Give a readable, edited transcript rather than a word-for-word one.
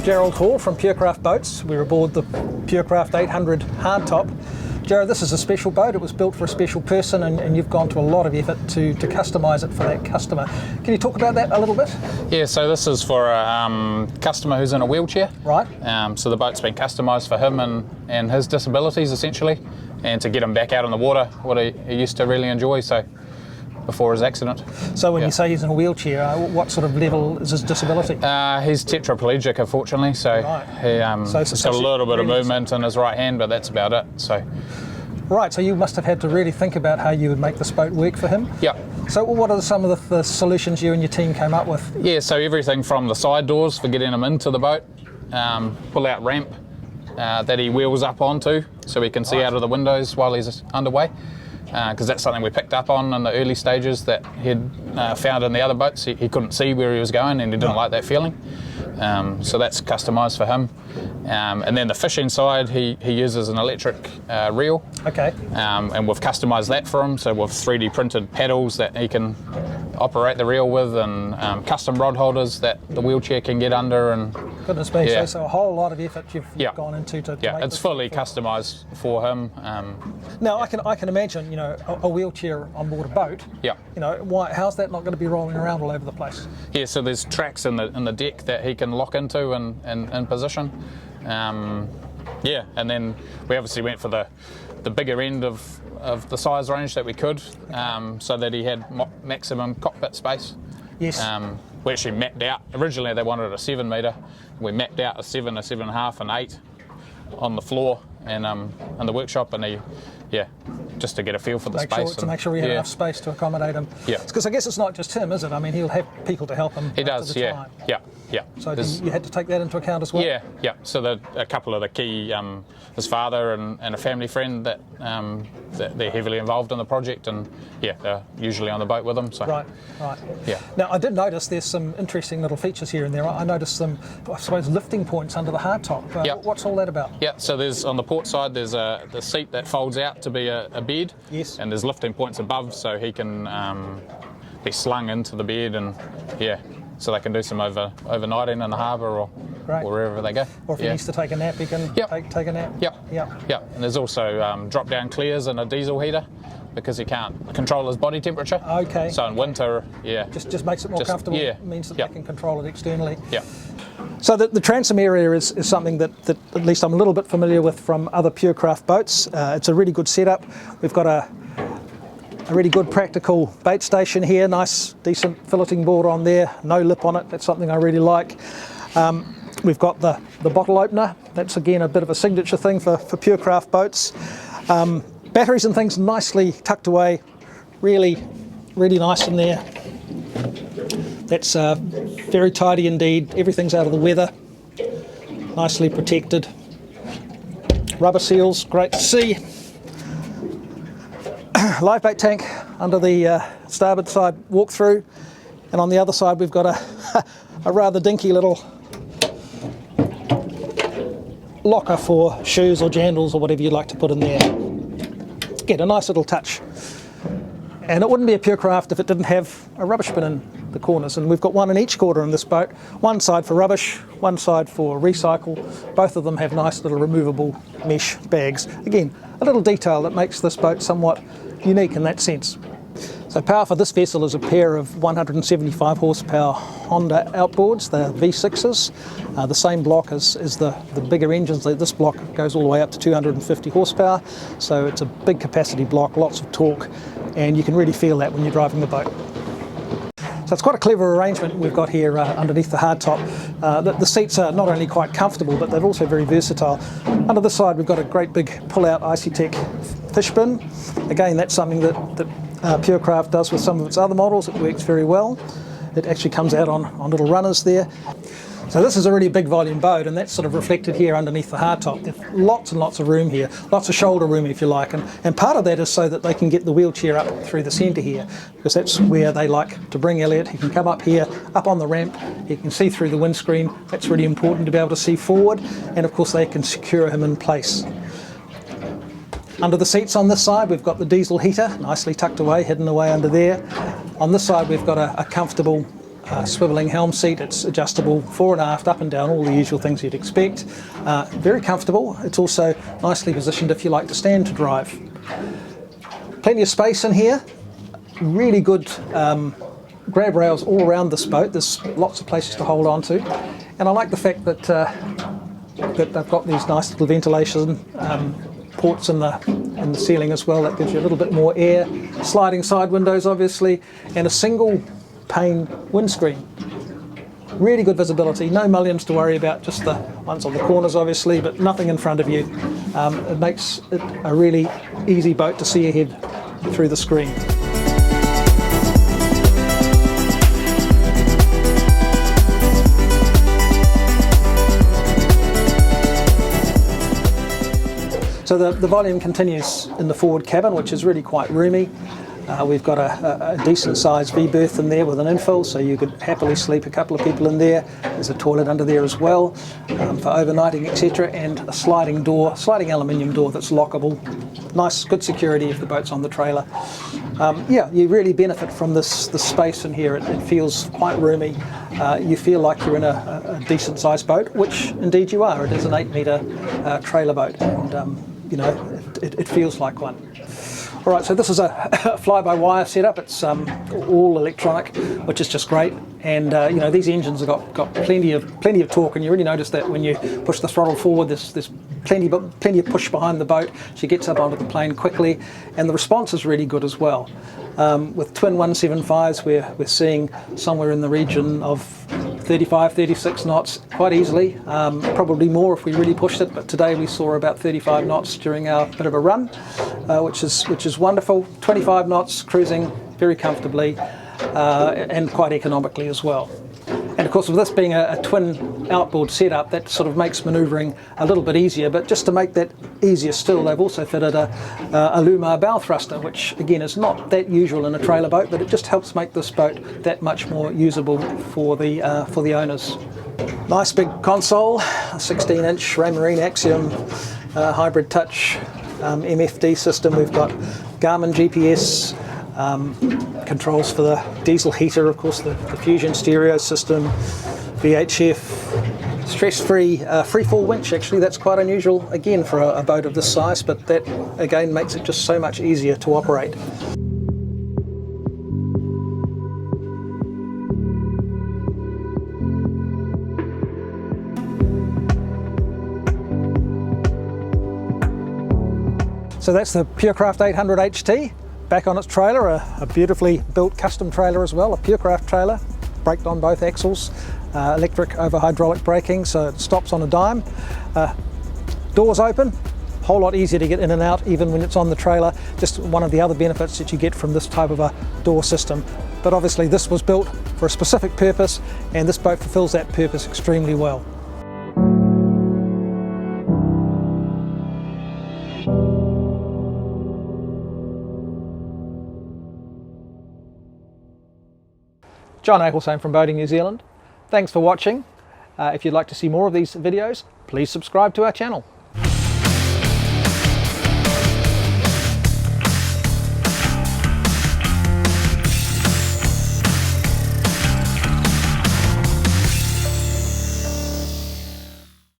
with Gerald Hall from Purekraft Boats. We're aboard the Purekraft 800 hardtop. Gerald, this is a special boat. It was built for a special person, and you've gone to a lot of effort to customise it for that customer. Can you talk about that a little bit? Yeah, so this is for a customer who's in a wheelchair. Right. So the boat's been customised for him and his disabilities, essentially, and to get him back out on the water, what he used to really enjoy. So before his accident. So when you say he's in a wheelchair, what sort of level is his disability? He's tetraplegic, unfortunately, so he's got a little bit of movement in his right hand, but that's about it. So. Right, so you must have had to really think about how you would make this boat work for him? Yeah. So what are some of the solutions you and your team came up with? Yeah, so everything from the side doors for getting him into the boat, pull-out ramp that he wheels up onto so he can see out of the windows while he's underway. Because that's something we picked up on in the early stages that he'd found in the other boats. He couldn't see where he was going and he didn't like that feeling. So that's customised for him. And then the fishing side, he uses an electric reel. Okay. And we've customised that for him. So we've 3D printed paddles that he can operate the reel with, and custom rod holders that the wheelchair can get under. And goodness me, so a whole lot of effort you've gone into to yeah, make it's fully customised for him. Now I can imagine, a wheelchair on board a boat. Yeah. How's that not going to be rolling around all over the place? Yeah, so there's tracks in the deck that he can lock into and position. Yeah, and then we obviously went for the bigger end of the size range that we could, so that he had maximum cockpit space. Yes. We actually mapped out, originally they wanted a 7 metre, we mapped out a 7, a 7.5 and 8 on the floor and in the workshop, and just to get a feel for the space. To make sure we had enough space to accommodate him. Yeah. Because I guess it's not just him, is it? I mean, he'll have people to help him. He does, yeah. So you had to take that into account as well? Yeah. So a couple of the key, his father and a family friend that they're heavily involved in the project, and they're usually on the boat with him. So. Right. Yeah. Now I did notice there's some interesting little features here and there. I noticed some, I suppose, lifting points under the hardtop. What's all that about? Yeah. So there's on the port side, there's the seat that folds out to be a bed. Yes. And there's lifting points above, so he can be slung into the bed, and so they can do some overnighting in the harbour or wherever they go. Or if he needs to take a nap, he can take a nap. Yeah. And there's also drop-down clears and a diesel heater, because he can't control his body temperature. Okay. So in winter, just makes it more comfortable. It means that they can control it externally. Yeah. So the transom area is something that at least I'm a little bit familiar with from other Purekraft boats. It's a really good setup. We've got a really good practical bait station here, nice decent filleting board on there, no lip on it, that's something I really like. We've got the bottle opener, that's again a bit of a signature thing for Purekraft boats. Batteries and things nicely tucked away, really nice in there. That's very tidy indeed, everything's out of the weather, nicely protected. Rubber seals, great to see. Live bait tank under the starboard side walk through, and on the other side we've got a rather dinky little locker for shoes or jandals or whatever you'd like to put in there. Get a nice little touch. And it wouldn't be a Purekraft if it didn't have a rubbish bin in the corners, and we've got one in each quarter in this boat. One side for rubbish, one side for recycle. Both of them have nice little removable mesh bags. Again, a little detail that makes this boat somewhat unique in that sense. So power for this vessel is a pair of 175 horsepower Honda outboards, the V6s, the same block as the bigger engines. This block goes all the way up to 250 horsepower, so it's a big capacity block, lots of torque, and you can really feel that when you're driving the boat. So it's quite a clever arrangement we've got here underneath the hardtop. The seats are not only quite comfortable, but they're also very versatile. Under this side we've got a great big pull-out ICTech fish bin. Again, that's something that Purekraft does with some of its other models. It works very well. It actually comes out on little runners there. So this is a really big volume boat, and that's sort of reflected here underneath the hardtop. There's lots and lots of room here, lots of shoulder room if you like, and part of that is so that they can get the wheelchair up through the centre here, because that's where they like to bring Elliot. He can come up here, up on the ramp, he can see through the windscreen. That's really important to be able to see forward, and of course they can secure him in place. Under the seats on this side we've got the diesel heater, nicely tucked away, hidden away under there. On this side we've got a comfortable swiveling helm seat. It's adjustable fore and aft, up and down, all the usual things you'd expect. Very comfortable. It's also nicely positioned if you like to stand to drive. Plenty of space in here. Really good grab rails all around this boat. There's lots of places to hold on to. And I like the fact that that they've got these nice little ventilation ports in the ceiling as well. That gives you a little bit more air. Sliding side windows, obviously, and a single pane windscreen. Really good visibility. No mullions to worry about, just the ones on the corners, obviously, but nothing in front of you. It makes it a really easy boat to see ahead through the screen. So the volume continues in the forward cabin, which is really quite roomy. We've got a decent sized V-berth in there with an infill, so you could happily sleep a couple of people in there. There's a toilet under there as well for overnighting, etc. And a sliding aluminium door that's lockable. Nice, good security if the boat's on the trailer. Yeah, you really benefit from the space in here. It feels quite roomy. You feel like you're in a decent sized boat, which indeed you are. It is an 8-metre trailer boat, and you know, it feels like one. All right, so this is a fly-by-wire setup. It's all electronic, which is just great. And you know, these engines have got plenty of torque, and you really notice that when you push the throttle forward. There's plenty of push behind the boat. She gets up onto the plane quickly, and the response is really good as well. With twin 175s, we're seeing somewhere in the region of 35, 36 knots quite easily, probably more if we really pushed it, but today we saw about 35 knots during our bit of a run, which is wonderful. 25 knots cruising very comfortably and quite economically as well. And of course, with this being a twin outboard setup, that sort of makes manoeuvring a little bit easier. But just to make that easier still, they've also fitted a Lumar bow thruster, which again is not that usual in a trailer boat, but it just helps make this boat that much more usable for the owners. Nice big console, a 16-inch Raymarine Axiom hybrid touch MFD system. We've got Garmin GPS. Controls for the diesel heater, of course, the Fusion stereo system, VHF, stress-free free-fall winch. Actually, that's quite unusual again for a boat of this size, but that again makes it just so much easier to operate. So that's the Purekraft 800 HT. Back on its trailer, a beautifully built custom trailer as well, a Purekraft trailer, braked on both axles, electric over hydraulic braking, so it stops on a dime. Doors open, a whole lot easier to get in and out even when it's on the trailer. Just one of the other benefits that you get from this type of a door system. But obviously this was built for a specific purpose, and this boat fulfills that purpose extremely well. John Aklesheim from Boating New Zealand. Thanks for watching. If you'd like to see more of these videos, please subscribe to our channel.